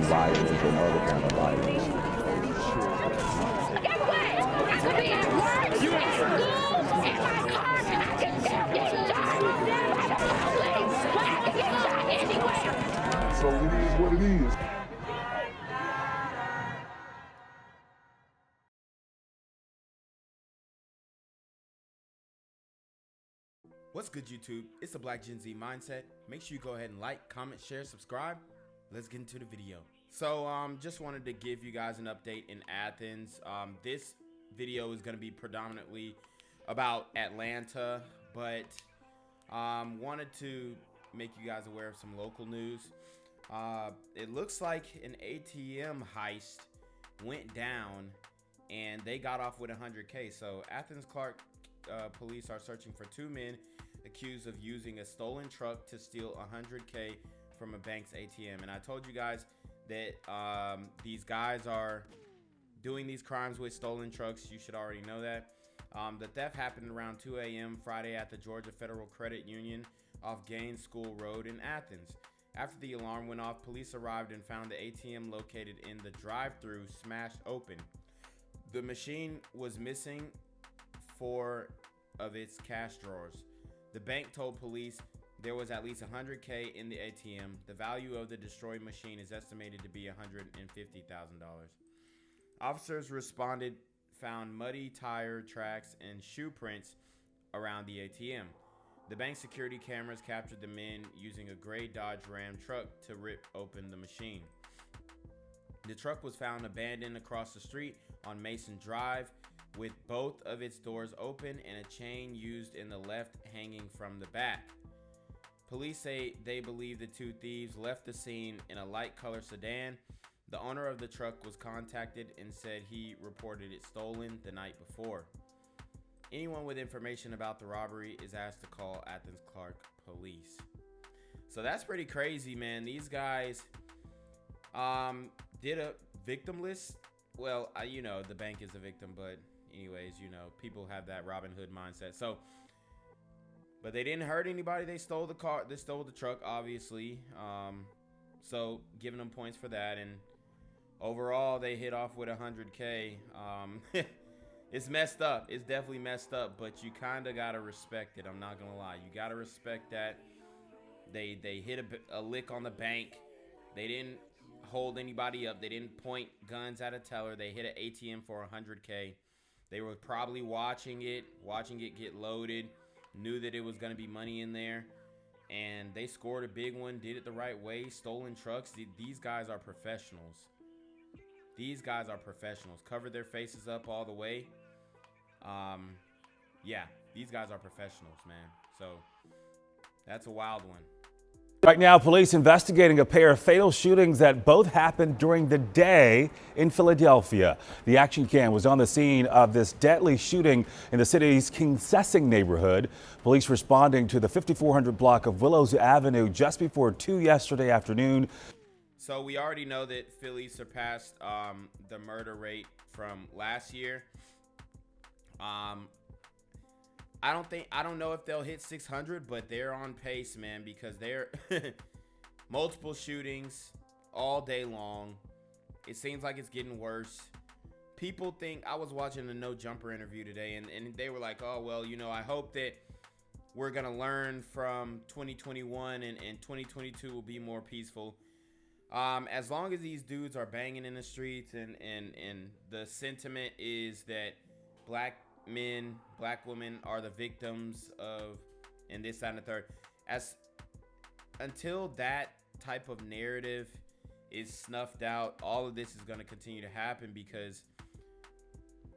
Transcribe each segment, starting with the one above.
violence and other kind of violence. Guess what? I could be at work, at school, in my car, and I can still get shot by the police. But I can get shot anywhere. So it is what it is. What's good, YouTube? It's the Black Gen Z Mindset. Make sure you go ahead and like, comment, share, subscribe. Let's get into the video. So just wanted to give you guys an update in Athens. This video is going to be predominantly about Atlanta, but wanted to make you guys aware of some local news. It looks like an ATM heist went down and they got off with $100K. So Athens Clark police are searching for two men accused of using a stolen truck to steal $100K from a bank's ATM. And I told you guys that these guys are doing these crimes with stolen trucks. You should already know that. The theft happened around 2 a.m. Friday at the Georgia Federal Credit Union off Gaines School Road in Athens. After the alarm went off, police arrived and found the ATM located in the drive-thru smashed open. The machine was missing 4 of its cash drawers. The bank told police there was at least $100K in the ATM. The value of the destroyed machine is estimated to be $150,000. Officers responded, found muddy tire tracks and shoe prints around the ATM. The bank security cameras captured the men using a gray Dodge Ram truck to rip open the machine. The truck was found abandoned across the street on Mason Drive, with both of its doors open and a chain used in the left hanging from the back. Police say they believe the two thieves left the scene in a light color sedan. The owner of the truck was contacted and said he reported it stolen the night before. Anyone with information about the robbery is asked to call Athens Clark Police. So that's pretty crazy, man. These guys did a victim list. Well, you know, the bank is a victim, but anyways, you know, people have that Robin Hood mindset. So, but they didn't hurt anybody. They stole the car. They stole the truck, obviously. So giving them points for that. And overall, they hit off with $100K. It's messed up. It's definitely messed up, but you kind of got to respect it. I'm not going to lie. You got to respect that. They hit a lick on the bank. They didn't hold anybody up. They didn't point guns at a teller. They hit an ATM for $100K. They were probably watching it get loaded, knew that it was going to be money in there, and they scored a big one, did it the right way. Stolen trucks. These guys are professionals. These guys are professionals. Covered their faces up all the way. Yeah, these guys are professionals, man. So that's a wild one. Right now, police investigating a pair of fatal shootings that both happened during the day in Philadelphia. The action cam was on the scene of this deadly shooting in the city's Kingsessing neighborhood. Police responding to the 5400 block of Willows Avenue just before 2 yesterday afternoon. So we already know that Philly surpassed the murder rate from last year. I don't know if they'll hit 600, but they're on pace, man, because they're multiple shootings all day long. It seems like it's getting worse. People think, I was watching a No Jumper interview today, and they were like, oh, well, you know, I hope that we're going to learn from 2021 and 2022 will be more peaceful. As long as these dudes are banging in the streets and the sentiment is that black men, black women are the victims of, and this, that, and the third. Until that type of narrative is snuffed out, all of this is going to continue to happen, because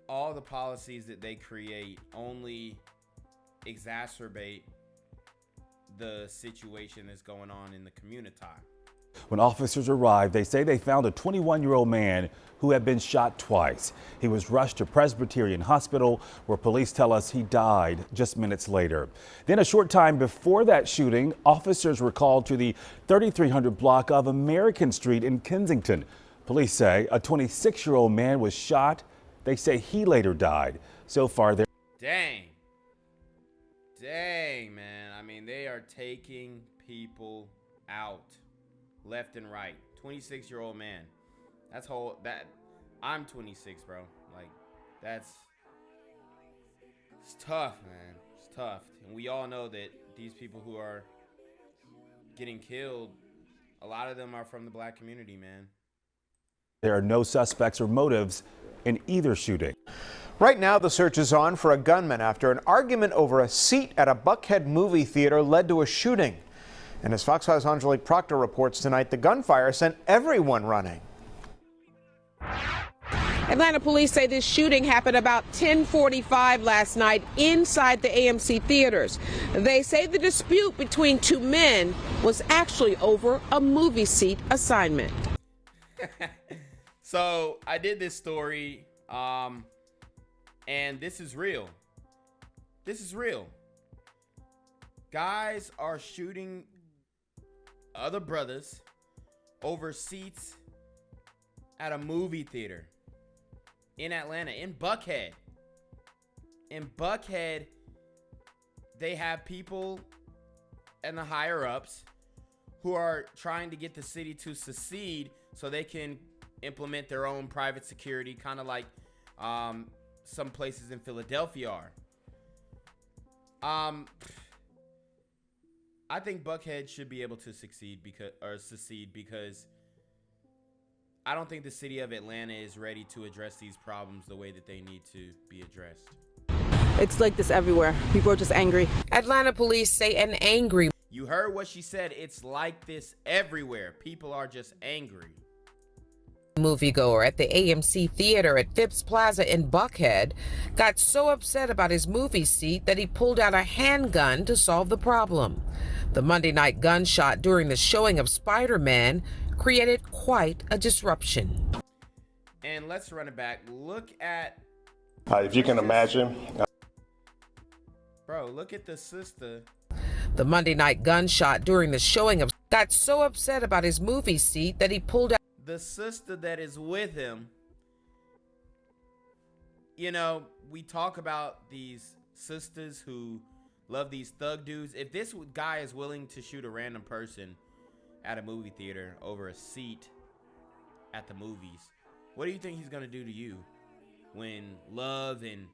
all the policies that they create only exacerbate the situation that's going on in the community. When officers arrived, they say they found a 21-year-old man who had been shot twice. He was rushed to Presbyterian Hospital, where police tell us he died just minutes later. Then a short time before that shooting, officers were called to the 3300 block of American Street in Kensington. Police say a 26-year-old man was shot. They say he later died. So far, they're... Dang, man. I mean, they are taking people out. left and right. 26-year-old man. I'm 26, bro. Like, it's tough, man. It's tough. And we all know that these people who are getting killed, a lot of them are from the black community, man. There are no suspects or motives in either shooting. Right now, the search is on for a gunman after an argument over a seat at a Buckhead movie theater led to a shooting. And as Fox 5's Angelique Proctor reports tonight, the gunfire sent everyone running. Atlanta police say this shooting happened about 10:45 last night inside the AMC theaters. They say the dispute between two men was actually over a movie seat assignment. So I did this story, and this is real. This is real. Guys are shooting other brothers over seats at a movie theater in Atlanta, in Buckhead. In Buckhead, they have people and the higher ups who are trying to get the city to secede so they can implement their own private security, kind of like some places in Philadelphia are. I think Buckhead should be able to secede because I don't think the city of Atlanta is ready to address these problems the way that they need to be addressed. It's like this everywhere. People are just angry. Atlanta police say an angry You heard what she said. It's like this everywhere. People are just angry. moviegoer at the AMC theater at Phipps Plaza in Buckhead got so upset about his movie seat that he pulled out a handgun to solve the problem. The Monday night gunshot during the showing of Spider-Man created quite a disruption. And let's run it back. Look at... if you can imagine. Bro, look at the sister. The Monday night gunshot during the showing of got so upset about his movie seat that he pulled out. The sister that is with him. You know, we talk about these sisters who love these thug dudes. If this guy is willing to shoot a random person at a movie theater over a seat at the movies, what do you think he's gonna do to you when love and,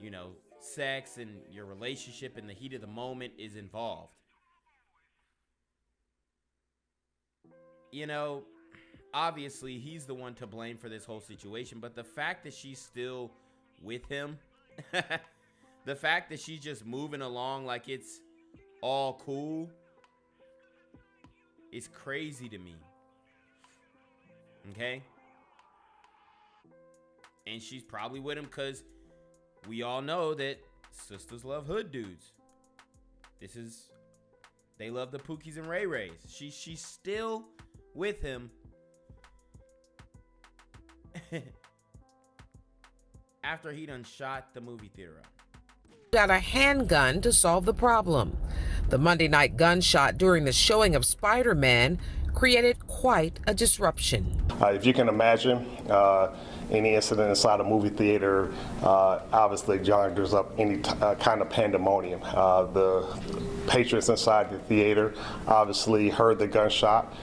you know, sex and your relationship in the heat of the moment is involved? You know, obviously he's the one to blame for this whole situation, but the fact that she's still with him, the fact that she's just moving along like it's all cool, is crazy to me. Okay? And she's probably with him because we all know that sisters love hood dudes. They love the Pookies and Ray Rays. She's still with him after he done shot the movie theater up. Got a handgun to solve the problem. The Monday night gunshot during the showing of Spider-Man created quite a disruption. If you can imagine, any incident inside a movie theater obviously conjures up any kind of pandemonium. The patrons inside the theater obviously heard the gunshot,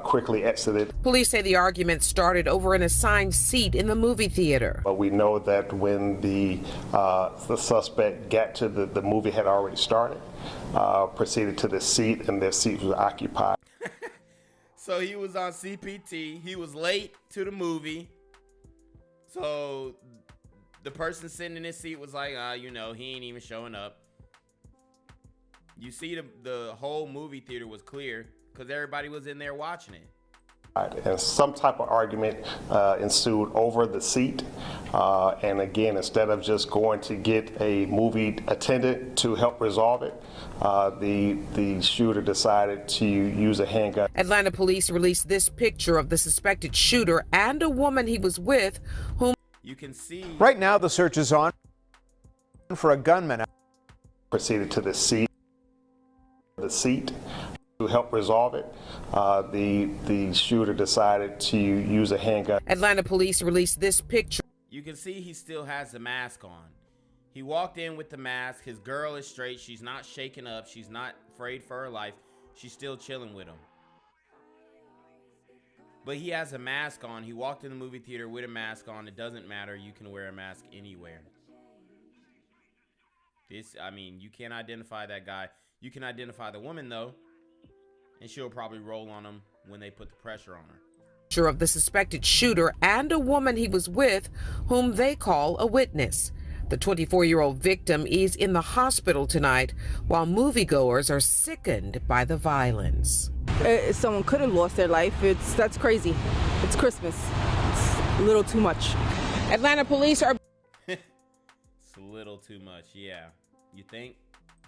quickly exited. Police say the argument started over an assigned seat in the movie theater. But we know that when the suspect got to the movie had already started, proceeded to the seat, and their seat was occupied. So he was on CPT. He was late to the movie. So the person sitting in his seat was like, you know, he ain't even showing up. You see, the whole movie theater was clear because everybody was in there watching it. And some type of argument ensued over the seat. And again, instead of just going to get a movie attendant to help resolve it, the shooter decided to use a handgun. Atlanta police released this picture of the suspected shooter and a woman he was with, whom you can see. Right now, the search is on for a gunman. Proceeded to the seat to help resolve it. The shooter decided to use a handgun. Atlanta police released this picture. You can see he still has the mask on. He walked in with the mask. His girl is straight. She's not shaken up. She's not afraid for her life. She's still chilling with him. But he has a mask on. He walked in the movie theater with a mask on. It doesn't matter. You can wear a mask anywhere. I mean, you can't identify that guy. You can identify the woman, though. And she'll probably roll on him when they put the pressure on her. Of the suspected shooter and a woman he was with, whom they call a witness. The 24-year-old victim is in the hospital tonight, while moviegoers are sickened by the violence. Someone could have lost their life. That's crazy. It's Christmas. It's a little too much. Atlanta police are It's a little too much, yeah. You think?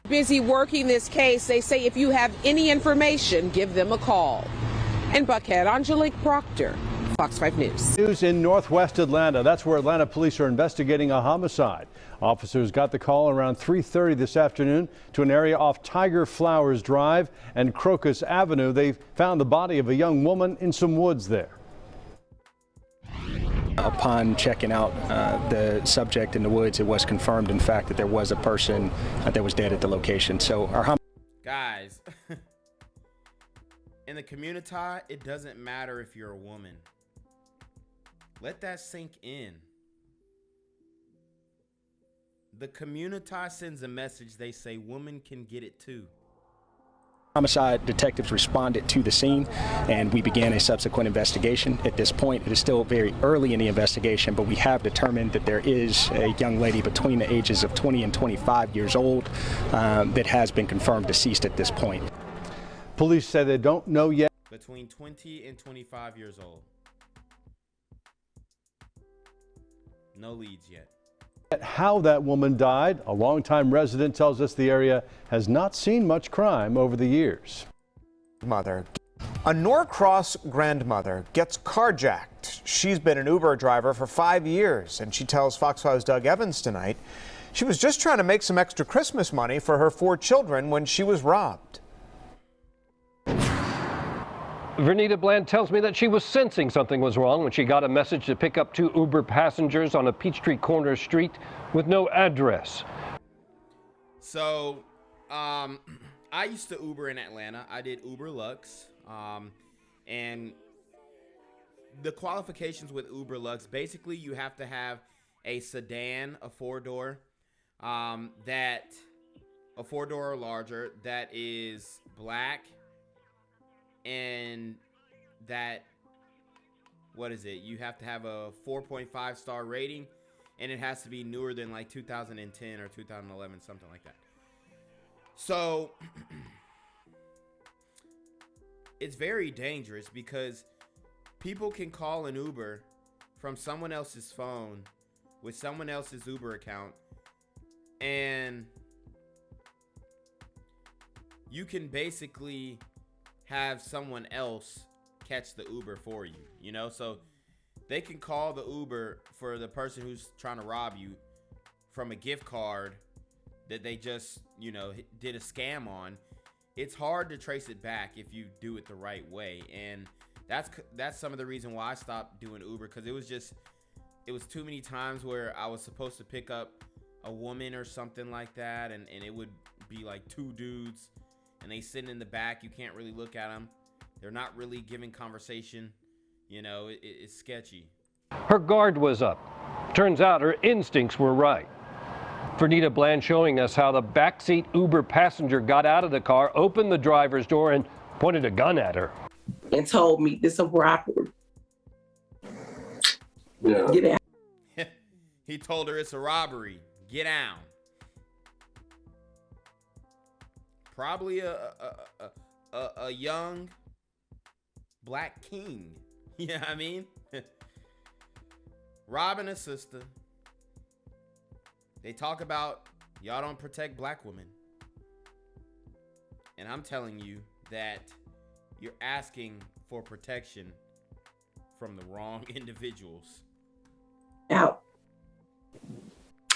Busy working this case. They say if you have any information, give them a call. In Buckhead, Angelique Proctor, Fox 5 News. News in northwest Atlanta. That's where Atlanta police are investigating a homicide. Officers got the call around 3:30 this afternoon to an area off Tiger Flowers Drive and Crocus Avenue. They found the body of a young woman in some woods there. Upon checking out the subject in the woods, it was confirmed, in fact, that there was a person that was dead at the location. So our guys, in the community, it doesn't matter if you're a woman. Let that sink in. The community sends a message. They say women can get it too. homicide detectives responded to the scene, and we began a subsequent investigation. At this point, it is still very early in the investigation, but we have determined that there is a young lady between the ages of 20 and 25 years old that has been confirmed deceased at this point. Police say they don't know yet. Between 20 and 25 years old. No leads yet. How that woman died. A longtime resident tells us the area has not seen much crime over the years. A Norcross grandmother gets carjacked. She's been an Uber driver for 5 years, and she tells Fox 5's Doug Evans tonight she was just trying to make some extra Christmas money for her 4 children when she was robbed. Vernita Bland tells me that she was sensing something was wrong when she got a message to pick up 2 Uber passengers on a Peachtree Corner street with no address. So, I used to Uber in Atlanta. I did Uber Lux. And the qualifications with Uber Lux, basically you have to have a sedan, a 4-door, a 4-door or larger that is black, and that, what is it? You have to have a 4.5 star rating, and it has to be newer than like 2010 or 2011, something like that. So it's very dangerous because people can call an Uber from someone else's phone with someone else's Uber account, and you can basically have someone else catch the Uber for you, you know? So they can call the Uber for the person who's trying to rob you from a gift card that they just, you know, did a scam on. It's hard to trace it back if you do it the right way. And that's some of the reason why I stopped doing Uber, because it was too many times where I was supposed to pick up a woman or something like that, and it would be like 2 dudes, and they sitting in the back. You can't really look at them. They're not really giving conversation. You know, it's sketchy. Her guard was up. Turns out her instincts were right. Vernita Bland showing us how the backseat Uber passenger got out of the car, opened the driver's door, and pointed a gun at her. And told me, this is a robbery. Yeah. Get out. He told her it's a robbery. Get out. Probably a young black king. You know what I mean? Robbing a sister. They talk about y'all don't protect black women. And I'm telling you that you're asking for protection from the wrong individuals. Out.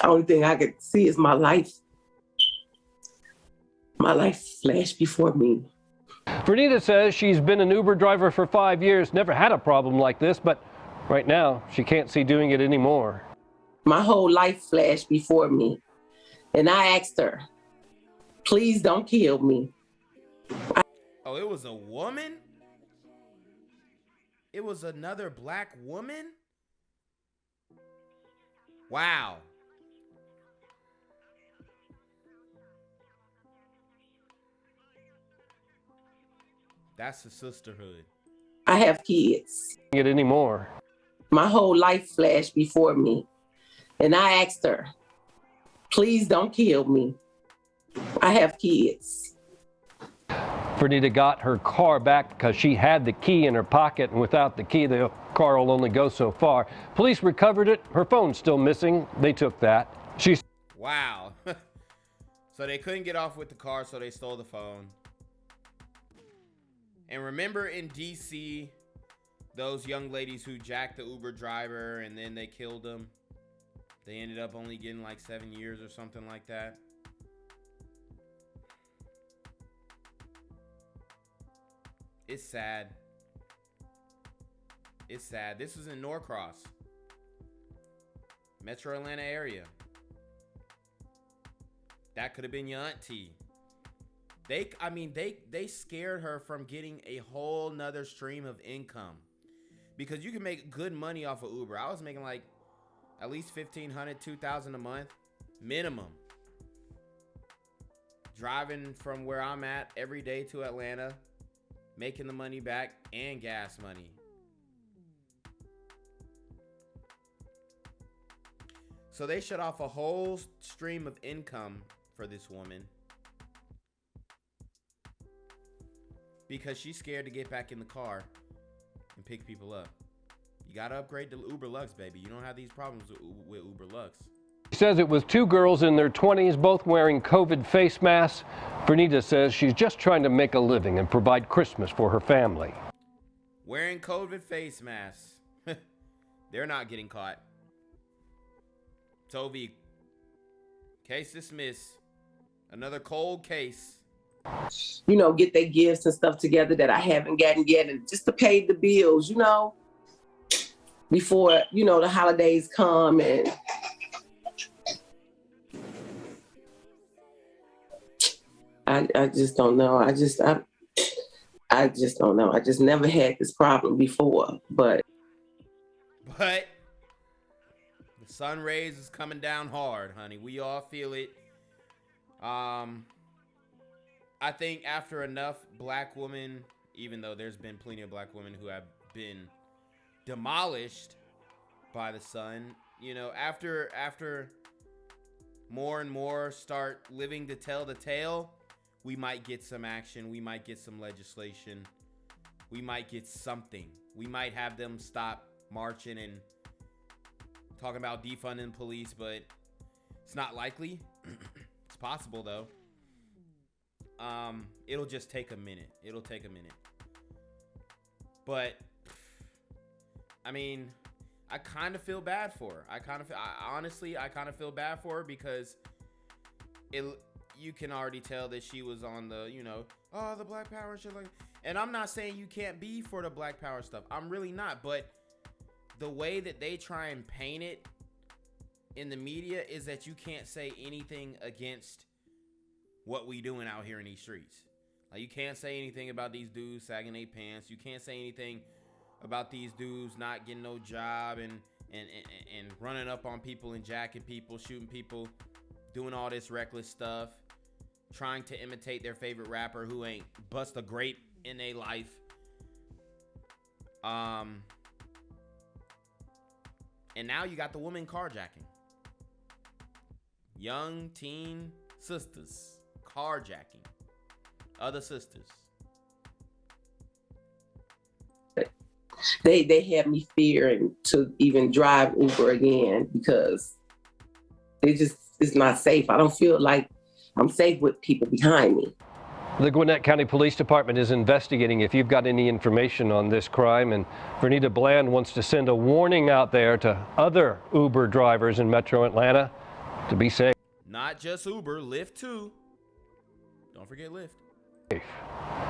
Only thing I could see is my life. My life flashed before me. Vernita says she's been an Uber driver for 5 years, never had a problem like this, but right now she can't see doing it anymore. My whole life flashed before me. And I asked her, please don't kill me. Oh, it was a woman? it was another black woman? Wow. That's the sisterhood. I have kids. Get any more? My whole life flashed before me. And I asked her, please don't kill me. I have kids. Vernita got her car back because she had the key in her pocket, and without the key, the car will only go so far. Police recovered it. Her phone's still missing. They took that. She's Wow. So they couldn't get off with the car, so they stole the phone. And remember in DC, those young ladies who jacked the Uber driver and then they killed them? They ended up only getting like 7 years or something like that. It's sad. It's sad. This was in Norcross, Metro Atlanta area. That could have been your auntie. They scared her from getting a whole nother stream of income, because you can make good money off of Uber. I was making like at least $1,500, $2,000 a month minimum, driving from where I'm at every day to Atlanta, making the money back and gas money. So they shut off a whole stream of income for this woman because she's scared to get back in the car and pick people up. You gotta upgrade to Uber Lux, baby. You don't have these problems with Uber Lux. She says it was two girls in their 20s, both wearing COVID face masks. Vernita says she's just trying to make a living and provide Christmas for her family. Wearing COVID face masks. They're not getting caught. Toby, case dismissed. Another cold case. You know, get their gifts and stuff together that I haven't gotten yet, and just to pay the bills, you know, before, you know, the holidays come. And I just don't know. I just don't know. I just never had this problem before, but the sun rays is coming down hard, honey. We all feel it. I think after enough black women, even though there's been plenty of black women who have been demolished by the sun, you know, after more and more start living to tell the tale, we might get some action. We might get some legislation. We might get something. We might have them stop marching and talking about defunding police, but it's not likely. It's possible though. It'll just take a minute. It'll take a minute. But I mean, I kind of feel bad for her. I kind of feel bad for her because you can already tell that she was on the, you know, oh, the Black Power shit, like, and I'm not saying you can't be for the Black Power stuff. I'm really not, but the way that they try and paint it in the media is that you can't say anything against what we doing out here in these streets. Like, you can't say anything about these dudes sagging their pants. You can't say anything about these dudes not getting no job and running up on people and jacking people, shooting people, doing all this reckless stuff, trying to imitate their favorite rapper who ain't bust a grape in their life. And now you got the woman carjacking. Young teen sisters carjacking other sisters. They had me fearing to even drive Uber again because it's not safe. I don't feel like I'm safe with people behind me. The Gwinnett County Police Department is investigating if you've got any information on this crime, and Vernita Bland wants to send a warning out there to other Uber drivers in Metro Atlanta to be safe. Not just Uber, Lyft too. Don't forget Lyft.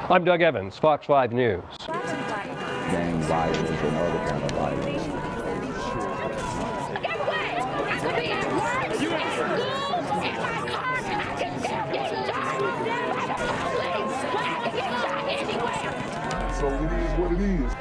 I'm Doug Evans, Fox 5 News. Gang violence and other kind of violence. Get away! I could be at work, at school, in my car, and I can still get shot by the police. But I can get shot anywhere. So it is what it is.